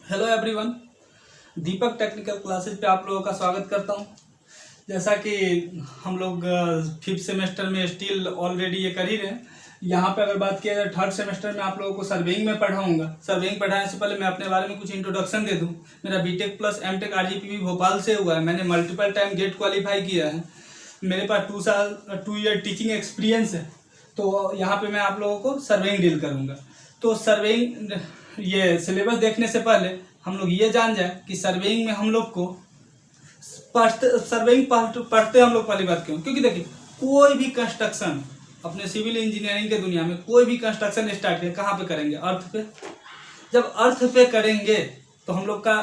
Hello everyone, दीपक technical classes पे आप लोगों का स्वागत करता हूं। जैसा कि हम लोग फिफ्थ सेमेस्टर में स्टिल ऑलरेडी ये कर ही रहे हैं। यहाँ पे अगर बात किया जाए थर्ड सेमेस्टर में आप लोगों को सर्वेइंग में पढ़ाऊंगा। सर्वेइंग पढ़ाने से पहले मैं अपने बारे में कुछ इंट्रोडक्शन दे दूं। मेरा BTech plus MTech RGPV Bhopal से हुआ है। मैंने मल्टीपल टाइम गेट क्वालिफाई किया है। मेरे पास 2 ईयर टीचिंग एक्सपीरियंस है। तो यहाँ पे मैं आप लोगों को सर्वेइंग डील करूँगा। तो सर्वेइंग ये सिलेबस देखने से पहले हम लोग ये जान जाए कि सर्वेइंग में हम लोग को सर्वेइंग पढ़ते हम लोग पहली बात क्यों, क्योंकि देखिए कोई भी कंस्ट्रक्शन अपने सिविल इंजीनियरिंग के दुनिया में कोई भी कंस्ट्रक्शन स्टार्ट करें कहाँ पे करेंगे? अर्थ पे। जब अर्थ पे करेंगे तो हम लोग का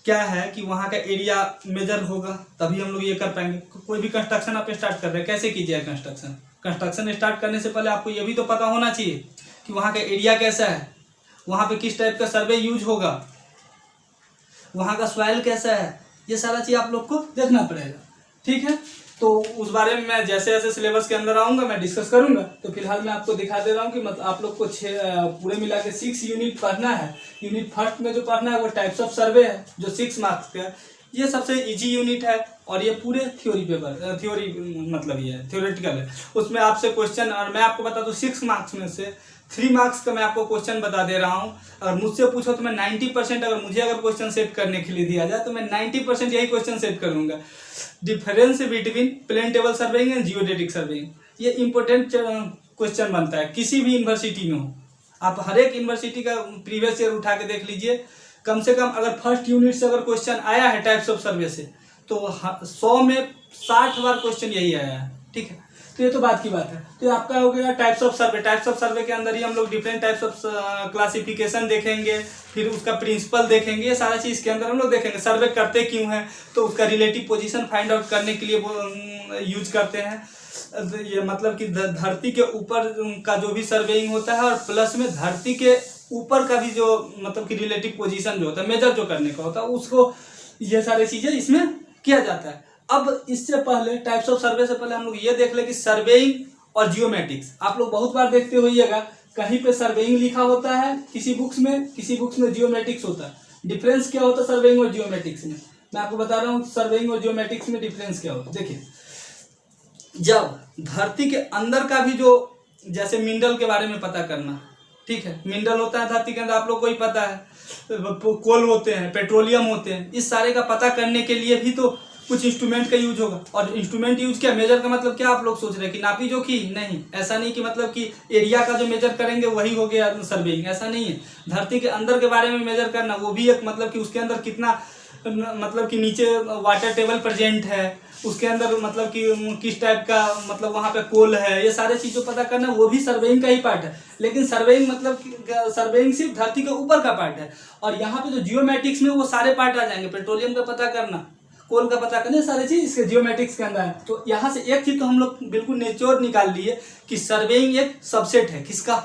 क्या है कि वहाँ का एरिया मेजर होगा, तभी हम लोग ये कर पाएंगे। कोई भी कंस्ट्रक्शन आप स्टार्ट कर रहे हैं, कैसे कीजिएगा कंस्ट्रक्शन स्टार्ट करने से पहले आपको ये भी तो पता होना चाहिए कि वहाँ का एरिया कैसा है, वहाँ पे किस टाइप का सर्वे यूज होगा, वहाँ का सॉइल कैसा है, ये सारा चीज़ आप लोग को देखना पड़ेगा। ठीक है, तो उस बारे में मैं जैसे जैसे सिलेबस के अंदर आऊँगा मैं डिस्कस करूँगा। तो फिलहाल मैं आपको दिखा दे रहा हूँ कि मतलब आप लोग को पूरे मिला के 6 यूनिट पढ़ना है। यूनिट फर्स्ट में जो पढ़ना है वो टाइप्स ऑफ सर्वे है, जो 6 मार्क्स का है। ये सबसे इजी यूनिट है और ये पूरे थ्योरी मतलब ये है, थ्योरेटिकल है। उसमें आपसे क्वेश्चन, और मैं आपको बता दूं 6 मार्क्स में से 3 मार्क्स का मैं आपको क्वेश्चन बता दे रहा हूँ। अगर मुझसे पूछो तो मैं 90%, अगर मुझे क्वेश्चन सेट करने के लिए दिया जाए तो मैं 90% यही क्वेश्चन सेट करूँगा। Difference between plane table surveying and geodetic surveying, ये इंपॉर्टेंट क्वेश्चन बनता है किसी भी यूनिवर्सिटी में हो। आप हर एक यूनिवर्सिटी का प्रीवियस ईयर उठा के देख लीजिए, कम से कम अगर फर्स्ट यूनिट से अगर क्वेश्चन आया है टाइप्स ऑफ सर्वे से तो 100 में 60 बार क्वेश्चन यही आया है। ठीक है, तो ये तो बात की बात है। तो आपका हो गया types of survey. Types of सर्वे के अंदर ही हम लोग डिफरेंट टाइप्स ऑफ क्लासिफिकेशन देखेंगे, फिर उसका प्रिंसिपल देखेंगे, ये सारा चीज़ के अंदर हम लोग देखेंगे। सर्वे करते क्यों है, तो उसका रिलेटिव पोजीशन फाइंड आउट करने के लिए यूज करते हैं। ये मतलब कि धरती के ऊपर का जो भी सर्वेइंग होता है और प्लस में धरती के ऊपर का भी जो मतलब कि रिलेटिव पोजीशन जो होता है, मेजर जो करने का होता है, उसको ये सारी चीज़ें इसमें किया जाता है। अब इससे पहले टाइप्स ऑफ सर्वे से पहले हम लोग ये देख ले कि सर्वेइंग और जियोमेट्रिक्स आप लोग बहुत बार देखते होइएगा, कहीं पे सर्वेइंग लिखा होता है किसी बुक्स में जियोमेट्रिक्स होता है। डिफरेंस क्या होता है सर्वेइंग और जियोमेट्रिक्स में, मैं आपको बता रहा हूँ। सर्वेइंग और जियोमेट्रिक्स में डिफरेंस क्या होता है, देखिए जब धरती के अंदर का भी जो, जैसे मिनरल के बारे में पता करना, ठीक है, मिनरल होता है धरती के अंदर, आप लोग को ही पता है, कोल होते हैं, पेट्रोलियम होते हैं, इस सारे का पता करने के लिए भी तो कुछ इंस्ट्रूमेंट का यूज होगा। और इंस्ट्रूमेंट यूज क्या, मेजर का मतलब क्या आप लोग सोच रहे हैं कि नापी जोखी? नहीं, ऐसा नहीं कि मतलब कि एरिया का जो मेजर करेंगे वही हो गया सर्वेइंग, ऐसा नहीं है। धरती के अंदर के बारे में मेजर करना, वो भी एक मतलब कि उसके अंदर कितना मतलब कि नीचे वाटर टेबल प्रेजेंट है, उसके अंदर मतलब कि किस टाइप का मतलब वहाँ पे कोल है, ये सारे चीज़ों पता करना वो भी सर्वेइंग का ही पार्ट है। लेकिन सर्वेइंग मतलब सर्वेइंग सिर्फ धरती के ऊपर का पार्ट है, और यहाँ पे जो जियोमेट्रिक्स में वो सारे पार्ट आ जाएंगे। पेट्रोलियम का पता करना, कोल का पता करना, सारी चीज इसके जियोमेट्रिक्स के अंदर है। तो यहाँ से एक चीज तो हम लोग बिल्कुल नेचर निकाल लिए कि सर्वेइंग एक सबसेट है किसका,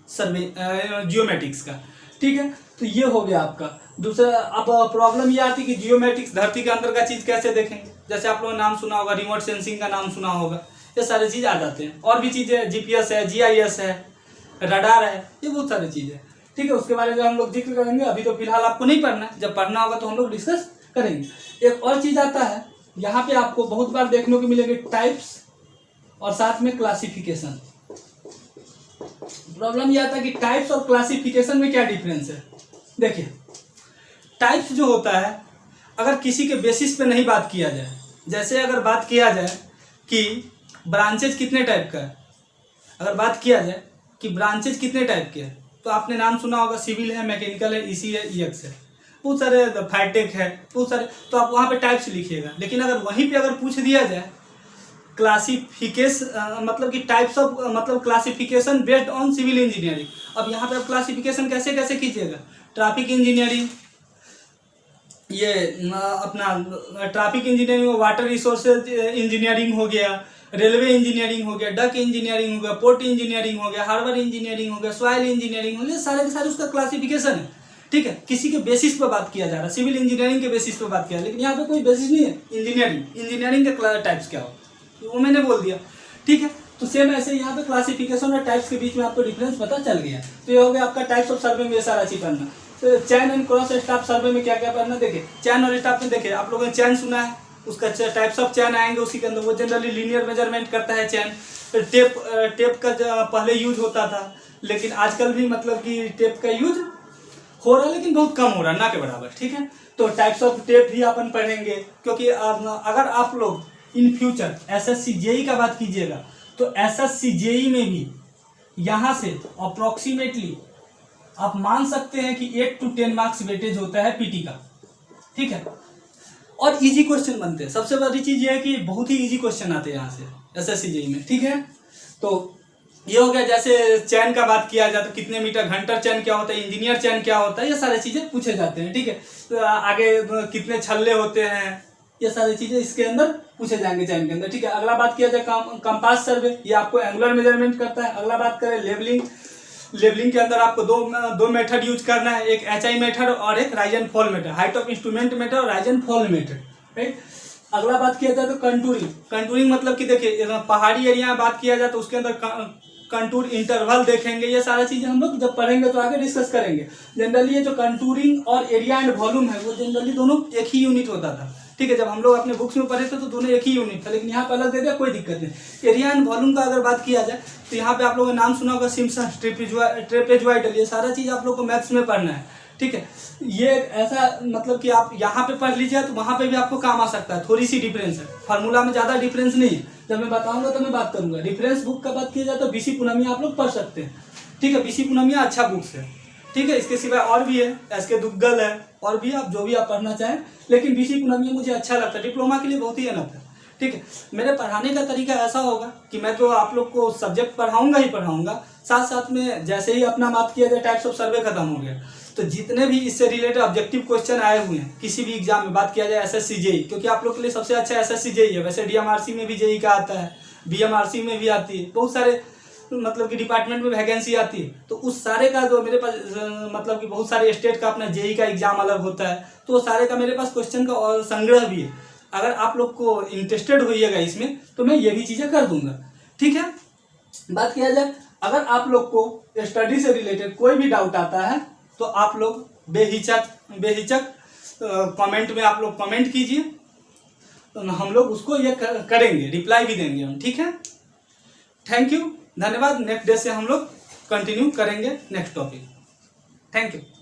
जियोमेट्रिक्स का। ठीक है, तो ये हो गया आपका दूसरा। अब प्रॉब्लम ये आती है कि जियोमेट्रिक्स धरती के अंदर का चीज कैसे देखेंगे। जैसे आप लोगों ने नाम सुना होगा, रिमोट सेंसिंग का नाम सुना होगा, ये सारी चीज आ जाते हैं। और भी चीजें, जीपीएस है, जीआईएस है, रडार है, ये बहुत सारी चीजें। ठीक है, उसके बारे में हम लोग जिक्र करेंगे। अभी तो फिलहाल आपको नहीं पढ़ना है, जब पढ़ना होगा तो हम लोग डिस्कस करेंगे। एक और चीज आता है यहाँ पे, आपको बहुत बार देखने को मिलेंगे टाइप्स और साथ में क्लासिफिकेशन। प्रॉब्लम ये आता है कि टाइप्स और क्लासिफिकेशन में क्या डिफरेंस है। देखिए टाइप्स जो होता है, अगर किसी के बेसिस पे नहीं बात किया जाए, जैसे अगर बात किया जाए कि ब्रांचेज कितने टाइप का है, अगर बात किया जाए कि ब्रांचेज कितने टाइप के हैं, तो आपने नाम सुना होगा, सिविल है, मैकेनिकल है, ईसी है, ईएक्स है, बहुत सारे, फाइटेक है, बहुत सारे। तो आप वहाँ पे टाइप्स लिखिएगा। लेकिन अगर वहीं पे अगर पूछ दिया जाए क्लासिफिकेशन मतलब कि टाइप्स ऑफ मतलब classification based on civil engineering, अब यहाँ पे आप क्लासिफिकेशन कैसे कैसे कीजिएगा। ट्रैफिक इंजीनियरिंग, ये अपना traffic engineering, water resources engineering हो गया, रेलवे इंजीनियरिंग हो गया, डक इंजीनियरिंग हो गया, पोर्ट इंजीनियरिंग हो गया, हार्बर इंजीनियरिंग हो गया, सॉइल इंजीनियरिंग हो गया, सारे के सारे उसका क्लासिफिकेशन है। ठीक है, किसी के बेसिस पर बात किया जा रहा है, सिविल इंजीनियरिंग के बेसिस पर बात किया, लेकिन यहाँ पे कोई बेसिस नहीं है। इंजीनियरिंग के टाइप्स क्या हो वो मैंने बोल दिया। ठीक है, तो सेम ऐसे यहाँ पे क्लासिफिकेशन और टाइप्स के बीच में आपको डिफरेंस पता चल गया। तो ये हो गया आपका टाइप्स ऑफ सर्वे में ये सारा चीज करना। तो चैन एंड क्रॉस स्टाफ सर्वे में क्या क्या पढ़ना, देखिए चैन और स्टाफ में देखिए आप लोगों ने चैन सुना है, उसका टाइप्स ऑफ चैन आएंगे उसी के अंदर। वो जनरली लीनियर मेजरमेंट करता है चैन। टेप का पहले यूज होता था, लेकिन आजकल भी मतलब कि टेप का यूज हो रहा है, लेकिन बहुत कम हो रहा है, ना के बराबर, ठीक है। तो टाइप्स ऑफ टेप भी अपन पढ़ेंगे, क्योंकि अगर आप लोग इन फ्यूचर एसएससी जेई का बात कीजिएगा तो एसएससी जेई में भी यहाँ से अप्रोक्सीमेटली आप मान सकते हैं कि 8 to 10 मार्क्स वेटेज होता है पीटी का, ठीक है। और इजी क्वेश्चन बनते हैं, सबसे बड़ी चीज ये है कि बहुत ही इजी क्वेश्चन आते हैं यहाँ से एसएससी जेई में, ठीक है। तो ये हो गया, जैसे चैन का बात किया जाए तो कितने मीटर, घंटर चैन क्या होता है, इंजीनियर चैन क्या होता है, ये सारी चीजें पूछे जाते हैं, ठीक है। तो आगे कितने छल्ले होते हैं, ये सारी चीजें इसके अंदर पूछे जाएंगे चैन के अंदर, ठीक है। अगला बात किया जाए कंपास सर्वे, ये आपको एंगुलर मेजरमेंट करता है। अगला बात करें लेवलिंग, लेवलिंग के अंदर आपको दो मेथड यूज करना है, एक एचआई मेथड और एक rise and fall method, height of instrument method और rise and fall method, right. अगला बात किया जाए तो कंटूरिंग, कंटूरिंग मतलब कि देखिए पहाड़ी एरिया में बात किया जाए तो उसके अंदर कंटूर इंटरवल देखेंगे, ये सारा चीजें हम लोग जब पढ़ेंगे तो आगे डिस्कस करेंगे। जनरली ये जो कंटूरिंग और एरिया एंड वॉल्यूम है वो जनरली दोनों एक ही यूनिट होता था, ठीक है। जब हम लोग अपने बुक्स में पढ़े थे तो दोनों एक ही यूनिट था, लेकिन यहाँ पे अलग दे दिया, कोई दिक्कत नहीं। एरिया एंड वॉल्यूम का अगर बात किया जाए तो यहाँ पे आप लोगों ने नाम सुना होगा सिम्पसन, ट्रेपेजॉइडल, ये सारा चीज आप लोग को मैथ्स में पढ़ना है, ठीक है। ये ऐसा मतलब कि आप यहाँ पे पढ़ लीजिए तो वहाँ पे भी आपको काम आ सकता है, थोड़ी सी डिफरेंस है, फार्मूला में ज्यादा डिफरेंस नहीं है। जब मैं बताऊंगा तो मैं बात करूंगा। डिफरेंस बुक का बात किया जाए तो बीसी पूनमिया आप लोग पढ़ सकते हैं, ठीक है। बीसी पूनमिया अच्छा बुक्स है, ठीक है। इसके सिवाय और भी है, एसके दुग्गल है, और भी आप जो भी आप पढ़ना चाहें, लेकिन बीसी पूनमिया मुझे अच्छा लगता है, डिप्लोमा के लिए बहुत ही अनफ है, ठीक है। मेरे पढ़ाने का तरीका ऐसा होगा कि मैं तो आप लोग को सब्जेक्ट पढ़ाऊंगा ही पढ़ाऊंगा, साथ साथ में जैसे ही अपना बात किया जाए टाइप्स ऑफ सर्वे खत्म हो गया तो जितने भी इससे रिलेटेड ऑब्जेक्टिव क्वेश्चन आए हुए हैं किसी भी एग्जाम में, बात किया जाए एसएससी जेई, क्योंकि आप लोग के लिए सबसे अच्छा एसएससी जेई है। वैसे डीएमआरसी में भी जेई का आता है, बीएमआरसी में भी आती है, बहुत सारे मतलब कि डिपार्टमेंट में वैकेंसी आती है। तो उस सारे का जो मेरे पास मतलब कि बहुत सारे स्टेट का अपना जेई का एग्जाम अलग होता है, तो सारे का मेरे पास क्वेश्चन का और संग्रह भी है। अगर आप लोग को इंटरेस्टेड होइएगा इसमें तो मैं ये भी चीजें कर दूंगा, ठीक है। बात किया जाए अगर आप लोग को स्टडी से रिलेटेड कोई भी डाउट आता है तो आप लोग बेहिचक कमेंट में आप लोग कमेंट कीजिए, तो हम लोग उसको ये करेंगे, रिप्लाई भी देंगे हम, ठीक है। थैंक यू, धन्यवाद। नेक्स्ट डे से हम लोग कंटिन्यू करेंगे नेक्स्ट टॉपिक। Thank you.